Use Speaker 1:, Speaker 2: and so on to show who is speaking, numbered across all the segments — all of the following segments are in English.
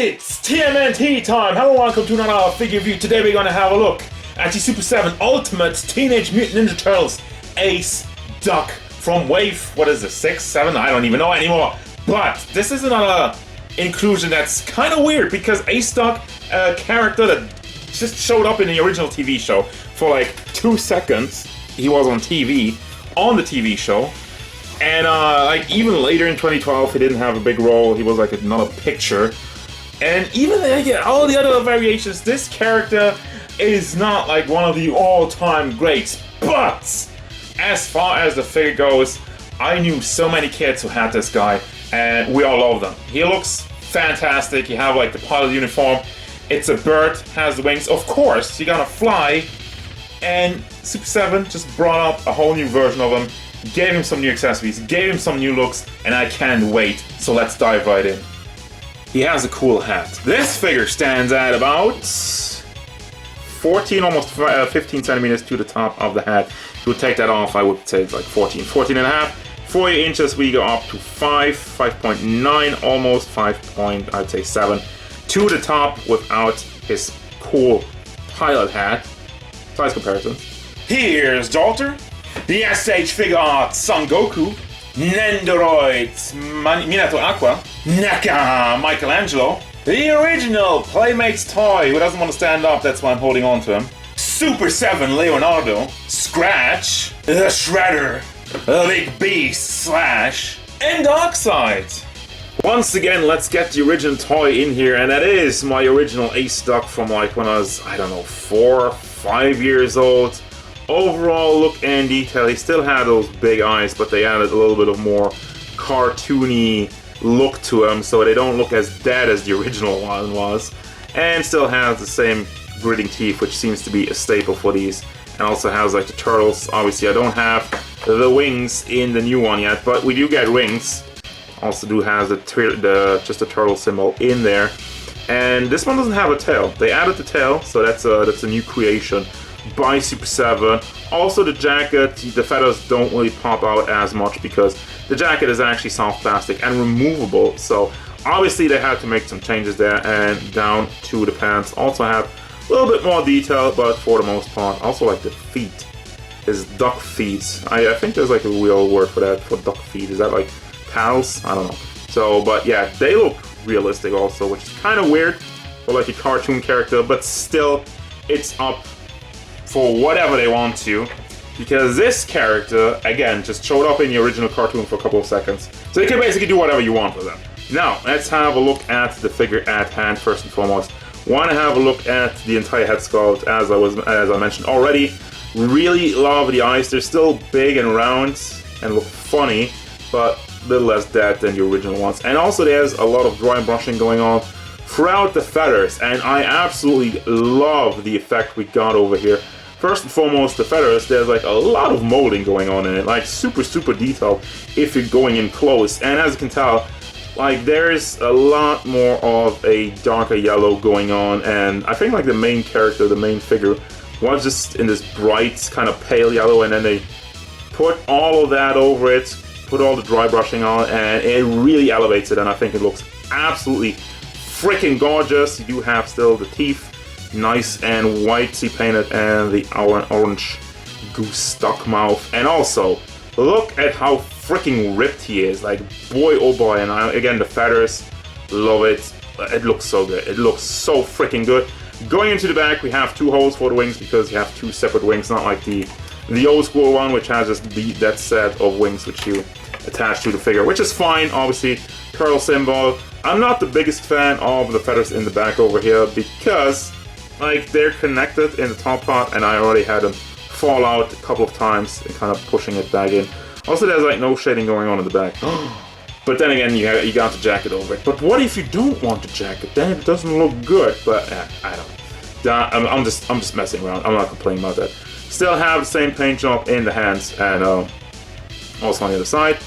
Speaker 1: It's TMNT time! Hello, welcome to another figure review. Today we're gonna have a look at the Super7 Ultimates Teenage Mutant Ninja Turtles Ace Duck from wave, what is it, 6, 7? I don't even know anymore. But this is another inclusion that's kind of weird because Ace Duck, a character that just showed up in the original TV show for like 2 seconds. He was on TV, on the TV show. And like even later in 2012, he didn't have a big role. He was like another picture. And even all the other variations, this character is not like one of the all-time greats. But as far as the figure goes, I knew so many kids who had this guy, and we all love them. He looks fantastic. You have like the pilot uniform. It's a bird, has the wings. Of course, you're gonna fly. And Super7 just brought up a whole new version of him, gave him some new accessories, gave him some new looks, and I can't wait. So let's dive right in. He has a cool hat. This figure stands at about 14, almost 15 centimeters to the top of the hat. If you would take that off, I would say it's like 14 and a half. 4 inches, we go up to 5.9, almost 5. I'd say 7. To the top without his cool pilot hat. Size comparisons. Here's Dalter, the SH Figure Art Son Goku, Nendoroid Minato Aqua, Naka Michelangelo, the original Playmates toy who doesn't want to stand up, that's why I'm holding on to him, Super7 Leonardo, Scratch, the Shredder, the Big Beast Slash, and Darkseid. Once again, let's get the original toy in here, and that is my original Ace Duck from like when I was, I don't know, 4 or 5 years old. Overall look and detail, he still had those big eyes, but they added a little bit of more cartoony look to him, so they don't look as dead as the original one was. And still has the same gritting teeth, which seems to be a staple for these. And also has like the turtles. Obviously I don't have the wings in the new one yet, but we do get wings. Also do has just a turtle symbol in there. And this one doesn't have a tail. They added the tail, so that's a new creation by Super7. Also the jacket, the feathers don't really pop out as much because the jacket is actually soft plastic and removable, so obviously they had to make some changes there. And down to the pants also have a little bit more detail, but for the most part, also like the feet is duck feet. I think there's like a real word for that, for duck feet. Is that like pals? I don't know. So, but yeah, they look realistic also, which is kind of weird for like a cartoon character, but still it's up for whatever they want to, because this character, again, just showed up in the original cartoon for a couple of seconds. So you can basically do whatever you want with them. Now, let's have a look at the figure at hand first and foremost. Want to have a look at the entire head sculpt, as I mentioned already. Really love the eyes. They're still big and round and look funny, but a little less dead than the original ones. And also there's a lot of dry brushing going on throughout the feathers, and I absolutely love the effect we got over here. First and foremost, the feathers, there's like a lot of molding going on in it, like super detailed if you're going in close. And as you can tell, like there's a lot more of a darker yellow going on, and I think like the main character, the main figure, was just in this bright kind of pale yellow, and then they put all of that over it, put all the dry brushing on, and it really elevates it, and I think it looks absolutely freaking gorgeous. You do have still the teeth, nice and whitey painted, and the orange goose duck mouth. And also, look at how freaking ripped he is. Like, boy oh boy. And again, the feathers, love it. It looks so good. It looks so freaking good. Going into the back, we have 2 holes for the wings because you have 2 separate wings, not like the old school one, which has just that set of wings which you attach to the figure, which is fine. Obviously, turtle symbol. I'm not the biggest fan of the feathers in the back over here because like they're connected in the top part, and I already had them fall out a couple of times and kind of pushing it back in. Also, there's like no shading going on in the back. But then again, you got the jacket over it. But what if you don't want the jacket? Then it doesn't look good. But I don't. I'm just messing around. I'm not complaining about that. Still have the same paint job in the hands, and also on the other side.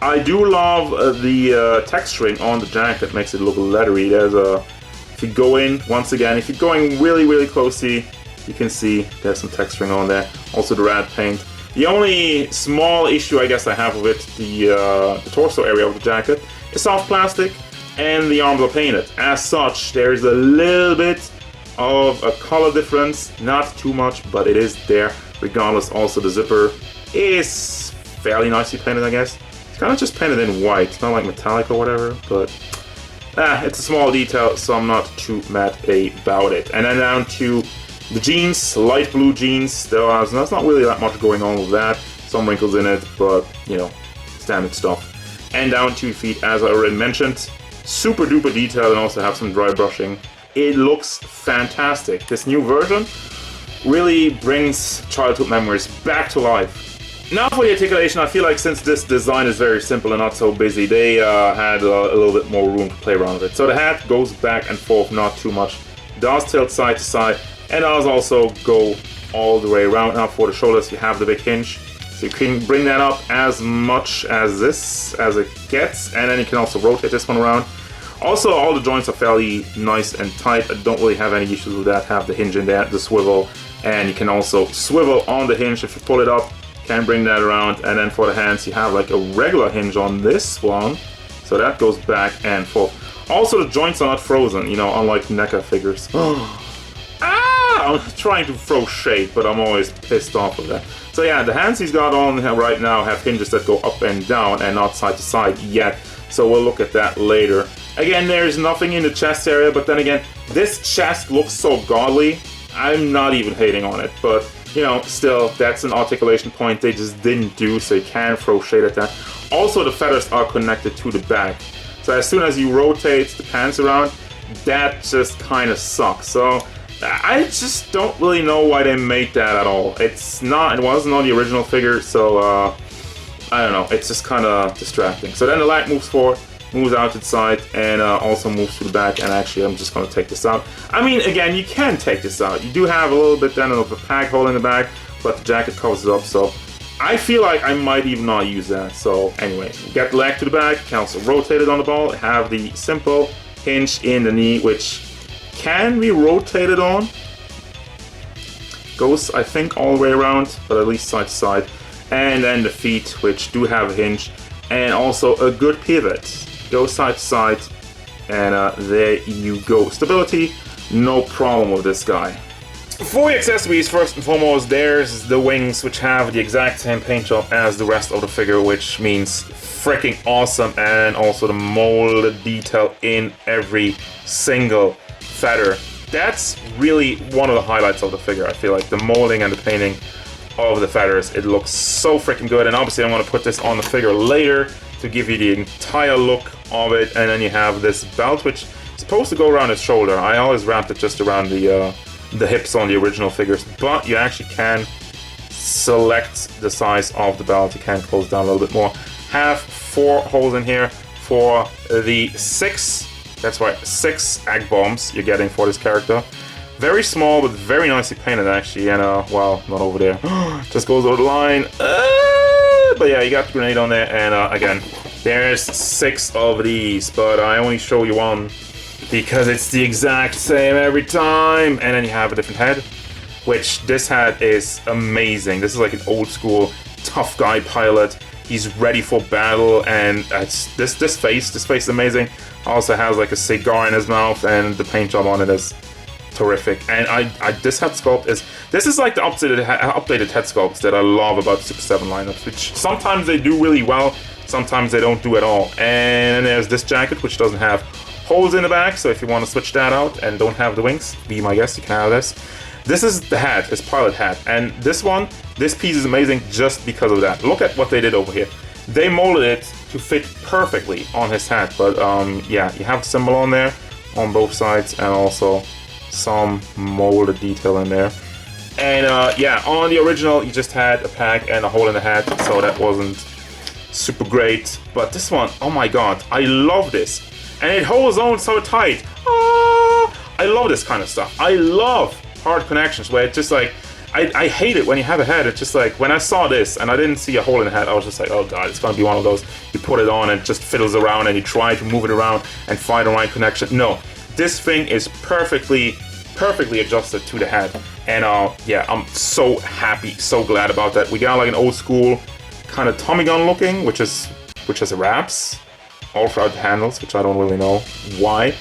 Speaker 1: I do love the texturing on the jacket. Makes it look leathery. There's a if you go in, once again, if you're going really closely, you can see there's some texturing on there. Also the red paint. The only small issue I guess I have with it, the torso area of the jacket, is soft plastic. and the arms are painted. As such, there's a little bit of a color difference, not too much, but it is there regardless. Also, the zipper is fairly nicely painted, I guess. It's kind of just painted in white, it's not like metallic or whatever, but it's a small detail, so I'm not too mad about it. And then down to the jeans, light blue jeans. There's not really that much going on with that. Some wrinkles in it, but you know, standard stuff. And down to feet, as I already mentioned. Super duper detailed and also have some dry brushing. It looks fantastic. This new version really brings childhood memories back to life. Now for the articulation, I feel like since this design is very simple and not so busy, they had a little bit more room to play around with it. So the hat goes back and forth, not too much. Does tilt side to side, and does also go all the way around. Now for the shoulders, you have the big hinge. So you can bring that up as much as this, as it gets, and then you can also rotate this one around. Also, all the joints are fairly nice and tight. I don't really have any issues with that. Have the hinge in there, the swivel, and you can also swivel on the hinge if you pull it up. Can bring that around, and then for the hands you have like a regular hinge on this one, so that goes back and forth. Also, the joints are not frozen, you know, unlike NECA figures. I'm trying to throw shade, but I'm always pissed off of that. So yeah, the hands he's got on right now have hinges that go up and down and not side to side yet, so we'll look at that later. Again, there's nothing in the chest area, but then again, this chest looks so godly, I'm not even hating on it, but you know, still, that's an articulation point they just didn't do, so you can throw shade at that. Also, the feathers are connected to the back, so as soon as you rotate the pants around, that just kind of sucks. So I just don't really know why they made that at all. It wasn't on the original figure, so I don't know, it's just kind of distracting. So then the leg moves forward, moves out to the side, and also moves to the back. And actually, I'm just going to take this out. I mean, again, you can take this out. You do have a little bit then of a pack hole in the back, but the jacket covers it up, so I feel like I might even not use that. So anyway, get the leg to the back, can also rotate it on the ball, have the simple hinge in the knee, which can be rotated on. Goes, I think, all the way around, but at least side to side. And then the feet, which do have a hinge, and also a good pivot. Go side to side, and there you go. Stability, no problem with this guy. For the accessories, first and foremost, there's the wings, which have the exact same paint job as the rest of the figure, which means freaking awesome, and also the molded detail in every single feather. That's really one of the highlights of the figure, I feel like. The molding and the painting of the feathers, it looks so freaking good, and obviously I'm going to put this on the figure later to give you the entire look of it. And then you have this belt, which is supposed to go around his shoulder. I always wrapped it just around the hips on the original figures, but you actually can select the size of the belt. You can close down a little bit more. Have 4 holes in here for the 6, that's right, 6 egg bombs you're getting for this character. Very small, but very nicely painted actually, and well, not over there. Just goes over the line. But yeah, you got the grenade on there, and again, there's 6 of these, but I only show you one because it's the exact same every time. And then you have a different head, which this head is amazing. This is like an old school tough guy pilot. He's ready for battle, and this face is amazing. Also has like a cigar in his mouth, and the paint job on it is terrific. And this head sculpt is like the updated head sculpts that I love about the Super 7 lineups, which sometimes they do really well, sometimes they don't do at all. And there's this jacket, which doesn't have holes in the back, so if you want to switch that out and don't have the wings, be my guest, you can have this. This is the hat, his pilot hat, and this piece is amazing just because of that. Look at what they did over here. They molded it to fit perfectly on his hat, but yeah, you have the symbol on there on both sides, and also some molded detail in there. And yeah, on the original you just had a pack and a hole in the hat, so that wasn't super great. But this one, oh my god, I love this, and it holds on so tight. I love this kind of stuff. I love hard connections where it's just like, I hate it when you have a head. It's just like, when I saw this and I didn't see a hole in the head, I was just like, oh god, it's gonna be one of those, you put it on and it just fiddles around and you try to move it around and find the right connection. No, this thing is perfectly adjusted to the head. And yeah, I'm so happy, so glad about that. We got like an old school kind of Tommy gun looking, which has wraps. all throughout the handles, which I don't really know why.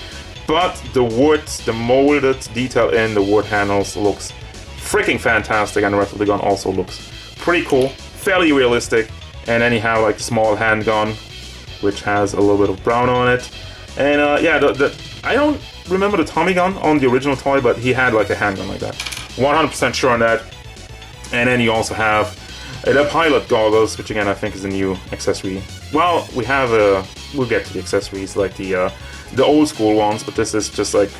Speaker 1: But the wood, the molded detail in the wood handles looks freaking fantastic, and the rest of the gun also looks pretty cool, fairly realistic. And then you have like a small handgun, which has a little bit of brown on it. And yeah, I don't remember the Tommy gun on the original toy, but he had like a handgun like that. 100% sure on that. And then you also have the pilot goggles, which again I think is a new accessory. Well, we have we'll get to the accessories like the old school ones, but this is just like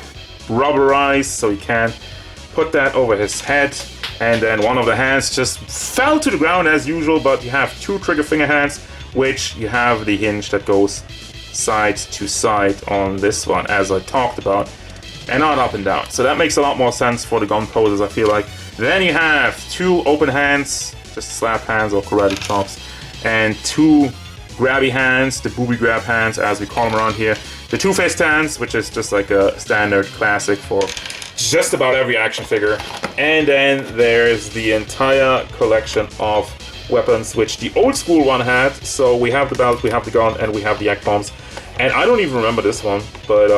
Speaker 1: rubberized, so you can put that over his head. And then one of the hands just fell to the ground as usual, but you have two trigger finger hands, which you have the hinge that goes side to side on this one, as I talked about, and not up and down. So that makes a lot more sense for the gun poses, I feel like. Then you have two open hands, just slap hands or karate chops, and two grabby hands, the booby grab hands as we call them around here. The two-faced hands, which is just like a standard classic for just about every action figure. And then there's the entire collection of weapons, which the old school one had. So we have the belt, we have the gun, and we have the yak bombs. And I don't even remember this one, but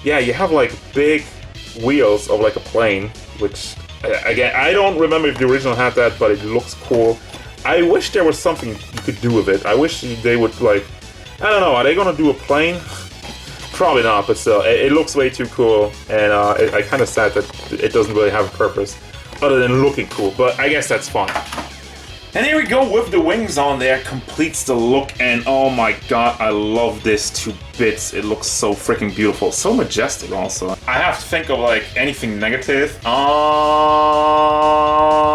Speaker 1: yeah, you have like big wheels of like a plane, which again, I don't remember if the original had that, but it looks cool. I wish there was something you could do with it. I wish they would like, I don't know, are they gonna do a plane? Probably not, but still, it looks way too cool, and I kind of sad that it doesn't really have a purpose other than looking cool, but I guess that's fine. And here we go with the wings on there, completes the look, and oh my god, I love this to bits. It looks so freaking beautiful, so majestic also. I have to think of like anything negative. Yeah,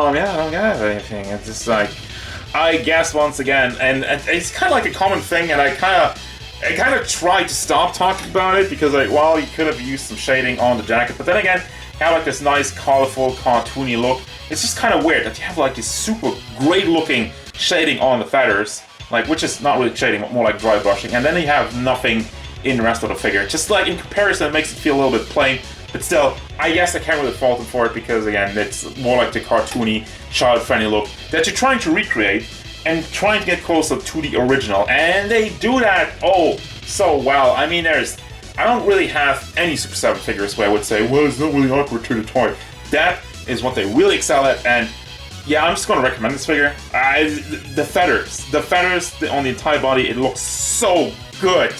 Speaker 1: I don't have anything. It's just like, I guess once again, and it's kind of like a common thing, and I kind of tried to stop talking about it because like, well, you could have used some shading on the jacket, but then again, you have like this nice, colorful, cartoony look. It's just kind of weird that you have like this super great looking shading on the feathers, like, which is not really shading, but more like dry brushing, and then you have nothing in the rest of the figure. Just like in comparison, it makes it feel a little bit plain, but still, I guess I can't really fault them for it because again, it's more like the cartoony, child-friendly look that you're trying to recreate and trying to get closer to the original, and they do that oh so well. I mean, I don't really have any Super 7 figures where I would say, well, it's not really awkward to the toy. That is what they really excel at, and yeah, I'm just going to recommend this figure. The feathers on the entire body, it looks so good.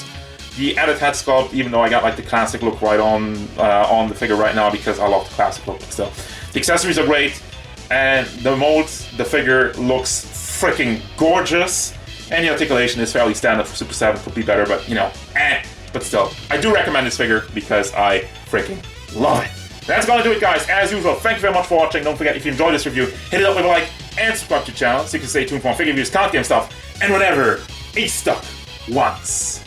Speaker 1: The added head sculpt, even though I got like the classic look right on the figure right now because I love the classic look, but still. The accessories are great, and the molds, the figure looks freaking gorgeous, and the articulation is fairly standard for Super 7, could be better, but you know, but still, I do recommend this figure because I freaking love it. That's gonna do it, guys. As usual, thank you very much for watching. Don't forget, if you enjoyed this review, hit it up with a like and subscribe to the channel so you can stay tuned for more figure reviews, card game stuff, and whatever Easter wants.